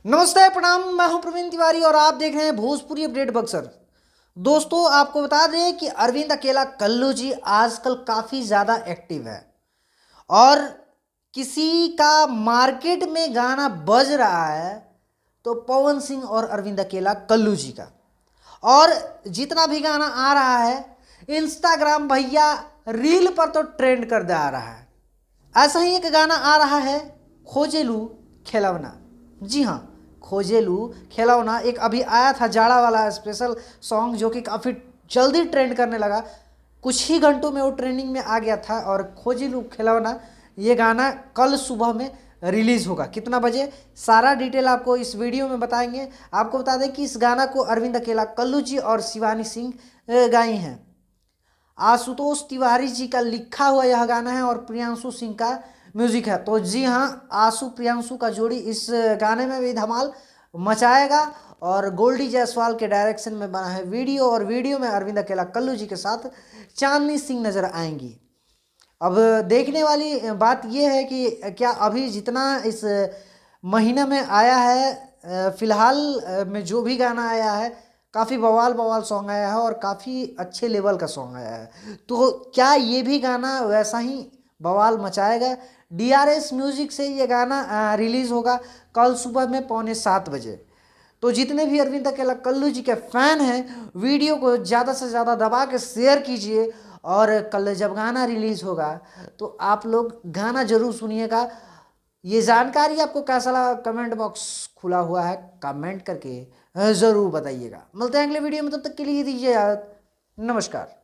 नमस्ते प्रणाम, मैं हूं प्रवीण तिवारी और आप देख रहे हैं भोजपुरी अपडेट बक्सर। दोस्तों, आपको बता दें कि अरविंद अकेला कल्लू जी आजकल काफ़ी ज़्यादा एक्टिव है और किसी का मार्केट में गाना बज रहा है तो पवन सिंह और अरविंद अकेला कल्लू जी का। और जितना भी गाना आ रहा है इंस्टाग्राम भैया रील पर तो ट्रेंड कर आ रहा है। ऐसा ही एक गाना आ रहा है, खोजेलू खिलौना। जी हाँ, खोजेलू खिलौना एक अभी आया था जाड़ा वाला स्पेशल सॉन्ग जो कि काफ़ी जल्दी ट्रेंड करने लगा। कुछ ही घंटों में वो ट्रेंडिंग में आ गया था। और खोजेलू खिलौना ये गाना कल सुबह में रिलीज़ होगा। कितना बजे, सारा डिटेल आपको इस वीडियो में बताएंगे। आपको बता दें कि इस गाना को अरविंद अकेला कल्लू जी और शिवानी सिंह गाई हैं। आशुतोष तिवारी जी का लिखा हुआ यह गाना है और प्रियांशु सिंह का म्यूजिक है। तो जी हाँ, आशु प्रियांशु का जोड़ी इस गाने में भी धमाल मचाएगा। और गोल्डी जायसवाल के डायरेक्शन में बना है वीडियो और वीडियो में अरविंद अकेला कल्लू जी के साथ चांदनी सिंह नजर आएंगी। अब देखने वाली बात यह है कि क्या अभी जितना इस महीने में आया है, फिलहाल में जो भी गाना आया है काफ़ी बवाल बवाल सॉन्ग आया है और काफ़ी अच्छे लेवल का सॉन्ग आया है। तो क्या ये भी गाना वैसा ही बवाल मचाएगा? DRS म्यूजिक से ये गाना रिलीज़ होगा कल सुबह में 6:45 बजे। तो जितने भी अरविंद अकेला कल्लू जी के फैन हैं, वीडियो को ज़्यादा से ज़्यादा दबा के शेयर कीजिए। और कल जब गाना रिलीज़ होगा तो आप लोग गाना ज़रूर सुनिएगा। ये जानकारी आपको कैसा लगा, कमेंट बॉक्स खुला हुआ है, कमेंट करके ज़रूर बताइएगा। मिलते हैं अगले वीडियो में, तब तक के लिए दीजिए यार, नमस्कार।